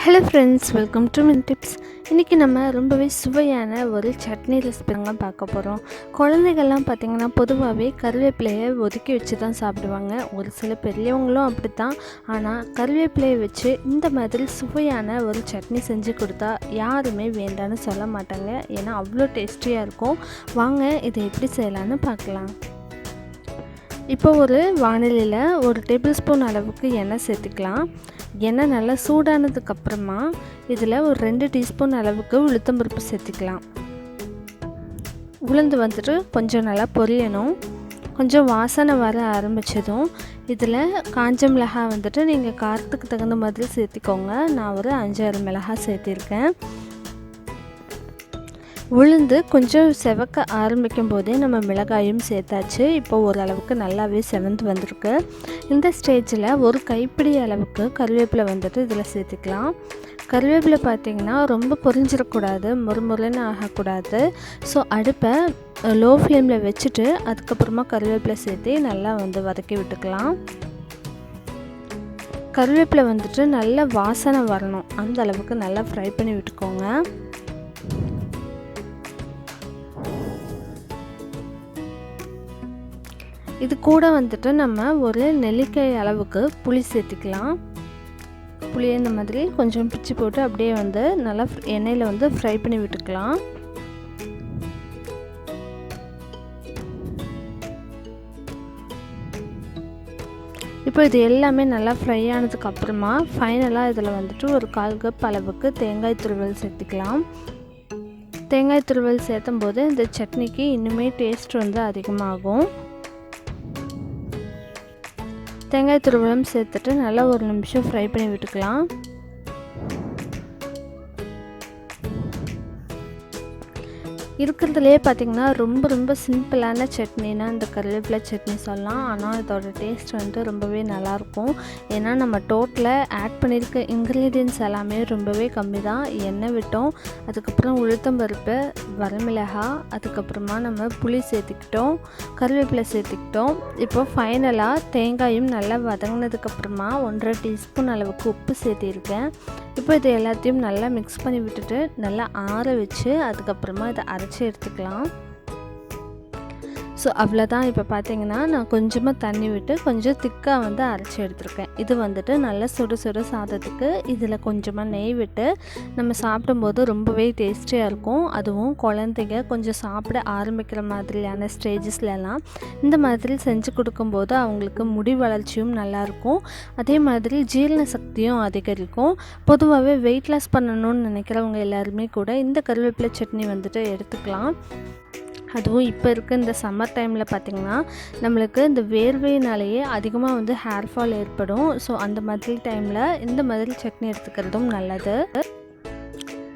Hello friends, welcome to Mithuntips. இன்றைக்கி நம்ம ரொம்பவே சுவையான ஒரு சட்னி ரெசிபி பார்க்க போகிறோம். குழந்தைகள்லாம் பார்த்திங்கன்னா பொதுவாகவே கருவேப்பிலையை ஒதுக்கி வச்சு தான் சாப்பிடுவாங்க. ஒரு சில பெரியவங்களும் அப்படி தான். ஆனால் கருவேப்பிலையை வச்சு இந்த மாதிரி சுவையான ஒரு சட்னி செஞ்சு கொடுத்தா யாருமே வேண்டான்னு சொல்ல மாட்டாங்க. ஏன்னா அவ்வளோ டேஸ்டியாக இருக்கும். வாங்க இதை எப்படி செய்யலான்னு பார்க்கலாம். இப்போ ஒரு வானிலையில் ஒரு டேபிள் ஸ்பூன் அளவுக்கு எண்ணெய் சேர்த்துக்கலாம். எண்ணெய் நல்லா சூடானதுக்கப்புறமா இதில் ஒரு 2 டீஸ்பூன் அளவுக்கு உளுத்தம்பருப்பு சேர்த்துக்கலாம். உளுந்து வந்துட்டு கொஞ்சம் நல்லா பொரியணும். கொஞ்சம் வாசனை வர ஆரம்பித்ததும் இதில் காஞ்ச மிளகாய் வந்துட்டு நீங்கள் காரத்துக்கு தகுந்த மாதிரி சேர்த்திக்கோங்க. நான் ஒரு 5-6 மிளகாய் சேர்த்திருக்கேன். உளுந்து கொஞ்சம் செவக்க ஆரம்பிக்கும் போதே நம்ம மிளகாயும் சேர்த்தாச்சு. இப்போ ஓரளவுக்கு நல்லாவே செவந்து வந்திருக்கு. இந்த ஸ்டேஜில் ஒரு கைப்பிடி அளவுக்கு கருவேப்பிலை வந்துட்டு இதில் சேர்த்துக்கலாம். கருவேப்பிலை பார்த்திங்கன்னா ரொம்ப பொரிஞ்சிடக்கூடாது, முறுமுறுன்னு ஆகக்கூடாது. ஸோ அடுப்பை லோ ஃப்ளேமில் வச்சுட்டு அதுக்கப்புறமா கருவேப்பிலை சேர்த்து நல்லா வதக்கி விட்டுக்கலாம். கருவேப்பிலை வந்துட்டு நல்லா வாசனை வரணும், அந்த அளவுக்கு நல்லா ஃப்ரை பண்ணி விட்டுக்கோங்க. இது கூட வந்துட்டு நம்ம ஒரு நெல்லிக்காய் அளவுக்கு புளி சேர்த்துக்கலாம். புளியை இந்த மாதிரி கொஞ்சம் பிச்சு போட்டு அப்படியே நல்லா எண்ணெயில் ஃப்ரை பண்ணி விட்டுக்கலாம். இப்போ இது எல்லாமே நல்லா ஃப்ரை ஆனதுக்கப்புறமா ஃபைனலாக இதில் வந்துட்டு ஒரு 1/4 கப் அளவுக்கு தேங்காய் துருவல் சேர்த்துக்கலாம். தேங்காய் துருவல் சேர்த்தும் போது இந்த சட்னிக்கு இன்னுமே டேஸ்ட் அதிகமாகும். தேங்காய் துருவலும் சேர்த்துட்டு நல்லா ஒரு நிமிஷம் ஃப்ரை பண்ணி விட்டுக்கலாம். இருக்கிறதுலையே பார்த்திங்கன்னா ரொம்ப சிம்பிளான சட்னினா இந்த கருவேப்பிலை சட்னி சொல்லலாம். ஆனால் இதோட டேஸ்ட் ரொம்பவே நல்லாயிருக்கும். ஏன்னா நம்ம டோட்டலாக ஆட் பண்ணியிருக்க இன்க்ரீடியன்ட்ஸ் எல்லாமே ரொம்பவே கம்மி தான். எண்ணெய் விட்டோம், அதுக்கப்புறம் உளுத்தம்பருப்பு, வரமிளகாய், அதுக்கப்புறமா நம்ம புளி சேர்த்துக்கிட்டோம், கருவேப்பிலை சேர்த்துக்கிட்டோம். இப்போ ஃபைனலாக தேங்காயும் நல்லா வதங்கினதுக்கப்புறமா 1/2 டீஸ்பூன் அளவுக்கு உப்பு சேர்த்திருக்கேன். இப்போ இது எல்லாத்தையும் நல்லா மிக்ஸ் பண்ணி விட்டுட்டு நல்லா ஆற வச்சு அதுக்கப்புறமா இதை அரைச்சி எடுத்துக்கலாம். ஸோ அவ்வளோதான். இப்போ பார்த்தீங்கன்னா நான் கொஞ்சமாக தண்ணி விட்டு கொஞ்சம் திக்காக அரைச்சி எடுத்துருக்கேன். இது நல்லா சுடு சாதத்துக்கு இதில் கொஞ்சமாக நெய் விட்டு நம்ம சாப்பிடும்போது ரொம்பவே டேஸ்டியாக இருக்கும். அதுவும் குழந்தைங்க கொஞ்சம் சாப்பிட ஆரம்பிக்கிற மாதிரியான ஸ்டேஜஸ்லாம் இந்த மாதிரி செஞ்சு கொடுக்கும்போது அவங்களுக்கு முடி வளர்ச்சியும் நல்லாயிருக்கும். அதே மாதிரி ஜீரண சக்தியும் அதிகரிக்கும். பொதுவாகவே வெயிட் லாஸ் பண்ணணும்னு நினைக்கிறவங்க எல்லாருமே கூட இந்த கருவேப்பிலை சட்னி எடுத்துக்கலாம். அதுவும் இப்போ இருக்க இந்த சம்மர் டைமில் பார்த்திங்கன்னா நம்மளுக்கு இந்த வேர்வையினாலேயே அதிகமாக ஹேர் ஃபால் ஏற்படும். ஸோ அந்த மாதிரி டைமில் இந்த மாதிரி சட்னி எடுத்துக்கிறதும் நல்லது.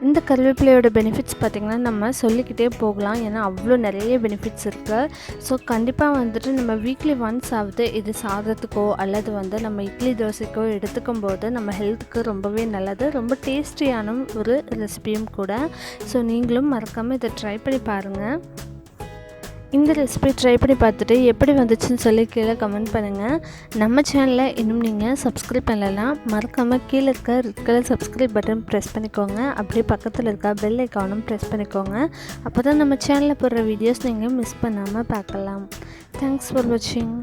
இந்த கருவேப்பிலையோட பெனிஃபிட்ஸ் பார்த்திங்கன்னா நம்ம சொல்லிக்கிட்டே போகலாம். ஏன்னா அவ்வளோ நிறைய பெனிஃபிட்ஸ் இருக்குது. ஸோ கண்டிப்பாக நம்ம வீக்லி ஒன்ஸ் ஆகுது இது சாதத்துக்கோ அல்லது நம்ம இட்லி தோசைக்கோ எடுத்துக்கும் போது நம்ம ஹெல்த்துக்கு ரொம்பவே நல்லது. ரொம்ப டேஸ்டியான ஒரு ரெசிபியும் கூட. ஸோ நீங்களும் மறக்காமல் இதை ட்ரை பண்ணி பாருங்கள். இந்த ரெசிபி ட்ரை பண்ணி பார்த்துட்டு எப்படி வந்துச்சுன்னு சொல்லி கீழே கமெண்ட் பண்ணுங்கள். நம்ம சேனலில் இன்னும் நீங்கள் சப்ஸ்கிரைப் பண்ணலைன்னா மறக்காமல் கீழே இருக்க red colour subscribe button press பண்ணிக்கோங்க. அப்படியே பக்கத்தில் இருக்க பெல் ஐக்கானும் ப்ரெஸ் பண்ணிக்கோங்க. அப்போ தான் நம்ம சேனலில் போடுற வீடியோஸ் நீங்கள் மிஸ் பண்ணாமல் பார்க்கலாம். தேங்க்ஸ் ஃபார் வாட்சிங்.